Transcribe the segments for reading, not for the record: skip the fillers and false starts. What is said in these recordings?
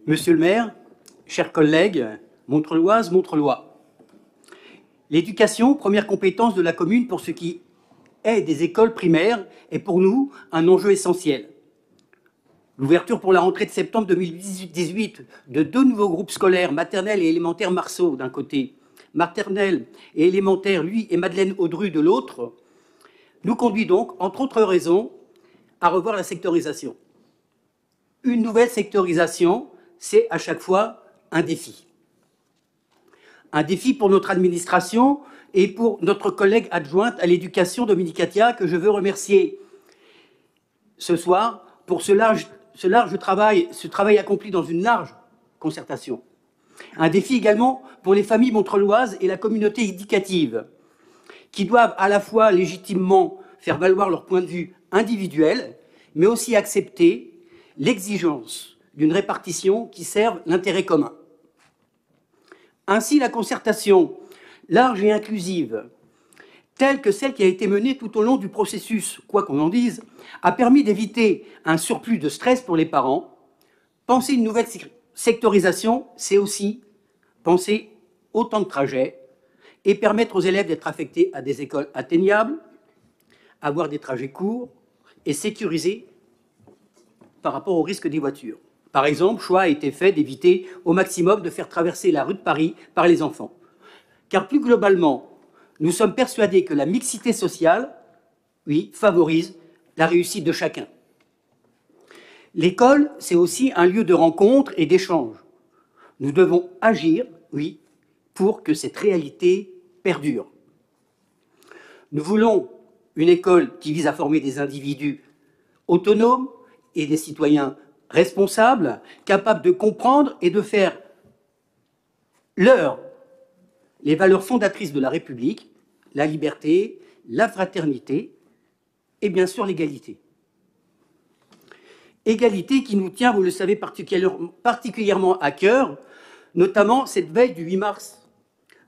Monsieur le maire, chers collègues, Montreuilloises, Montreuillois. L'éducation, première compétence de la commune pour ce qui est des écoles primaires, est pour nous un enjeu essentiel. L'ouverture pour la rentrée de septembre 2018 de 2 nouveaux groupes scolaires, maternelle et élémentaire Marceau d'un côté, maternelle et élémentaire Louis et Madeleine Audru de l'autre, nous conduit donc, entre autres raisons, à revoir la sectorisation. Une nouvelle sectorisation, c'est à chaque fois un défi. Un défi pour notre administration et pour notre collègue adjointe à l'éducation, Dominique Attia, que je veux remercier ce soir pour ce large travail accompli dans une large concertation. Un défi également pour les familles montreuilloises et la communauté éducative, qui doivent à la fois légitimement faire valoir leur point de vue individuel, mais aussi accepter l'exigence d'une répartition qui serve l'intérêt commun. Ainsi, la concertation large et inclusive, telle que celle qui a été menée tout au long du processus, quoi qu'on en dise, a permis d'éviter un surplus de stress pour les parents. Penser une nouvelle sectorisation, c'est aussi penser au temps de trajet et permettre aux élèves d'être affectés à des écoles atteignables, avoir des trajets courts et sécurisés par rapport au risque des voitures. Par exemple, choix a été fait d'éviter au maximum de faire traverser la rue de Paris par les enfants. Car plus globalement, nous sommes persuadés que la mixité sociale, oui, favorise la réussite de chacun. L'école, c'est aussi un lieu de rencontre et d'échange. Nous devons agir, oui, pour que cette réalité perdure. Nous voulons une école qui vise à former des individus autonomes et des citoyens responsables, capables de comprendre et de faire leur les valeurs fondatrices de la République, la liberté, la fraternité et bien sûr l'égalité. Égalité qui nous tient, vous le savez, particulièrement à cœur, notamment cette veille du 8 mars,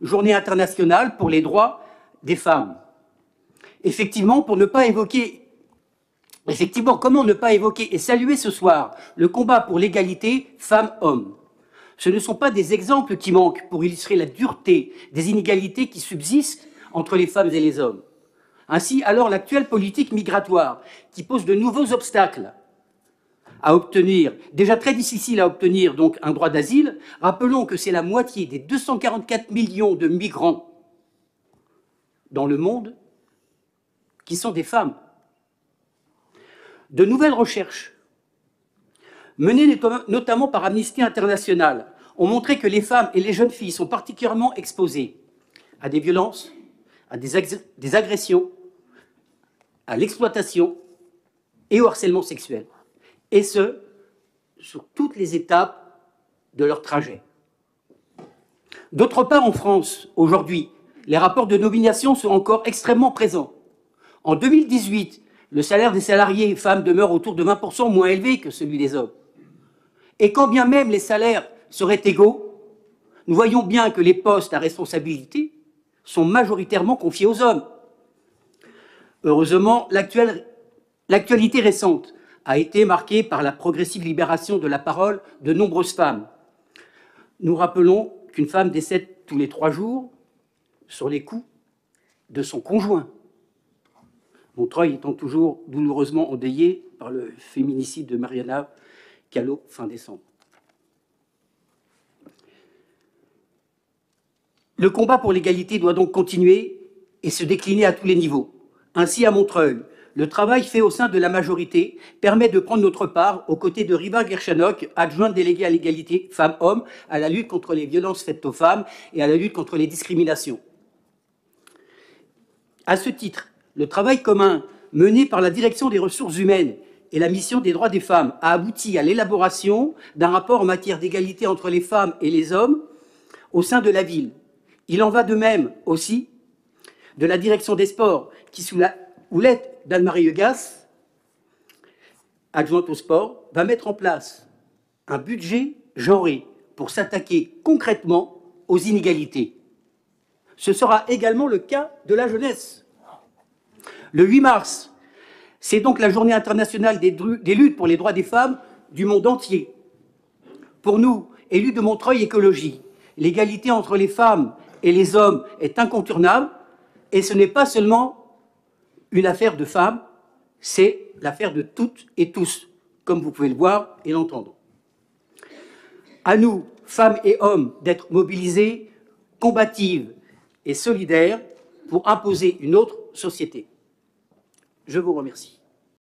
journée internationale pour les droits des femmes. Effectivement, comment ne pas évoquer et saluer ce soir le combat pour l'égalité femmes-hommes? Ce ne sont pas des exemples qui manquent pour illustrer la dureté des inégalités qui subsistent entre les femmes et les hommes. Ainsi, alors, l'actuelle politique migratoire, qui pose de nouveaux obstacles à obtenir, déjà très difficile à obtenir, donc un droit d'asile, rappelons que c'est la moitié des 244 millions de migrants dans le monde qui sont des femmes. De nouvelles recherches, menées notamment par Amnesty International, ont montré que les femmes et les jeunes filles sont particulièrement exposées à des violences, à des agressions, à l'exploitation et au harcèlement sexuel, et ce, sur toutes les étapes de leur trajet. D'autre part, en France, aujourd'hui, les rapports de nomination sont encore extrêmement présents. En 2018, le salaire des salariés femmes demeure autour de 20% moins élevé que celui des hommes. Et quand bien même les salaires seraient égaux, nous voyons bien que les postes à responsabilité sont majoritairement confiés aux hommes. Heureusement, l'actualité récente a été marquée par la progressive libération de la parole de nombreuses femmes. Nous rappelons qu'une femme décède tous les 3 jours sur les coups de son conjoint. Montreuil étant toujours douloureusement endeuillé par le féminicide de Mariana Callot fin décembre. Le combat pour l'égalité doit donc continuer et se décliner à tous les niveaux. Ainsi, à Montreuil, le travail fait au sein de la majorité permet de prendre notre part aux côtés de Riva Gerchanok, adjointe déléguée à l'égalité femmes-hommes, à la lutte contre les violences faites aux femmes et à la lutte contre les discriminations. À ce titre, le travail commun mené par la Direction des ressources humaines et la mission des droits des femmes a abouti à l'élaboration d'un rapport en matière d'égalité entre les femmes et les hommes au sein de la ville. Il en va de même aussi de la Direction des sports qui, sous la houlette d'Anne-Marie Eugas, adjointe au sport, va mettre en place un budget genré pour s'attaquer concrètement aux inégalités. Ce sera également le cas de la jeunesse. Le 8 mars, c'est donc la journée internationale des luttes pour les droits des femmes du monde entier. Pour nous, élus de Montreuil Écologie, l'égalité entre les femmes et les hommes est incontournable, et ce n'est pas seulement une affaire de femmes, c'est l'affaire de toutes et tous, comme vous pouvez le voir et l'entendre. À nous, femmes et hommes, d'être mobilisés, combatives et solidaires pour imposer une autre société. Je vous remercie.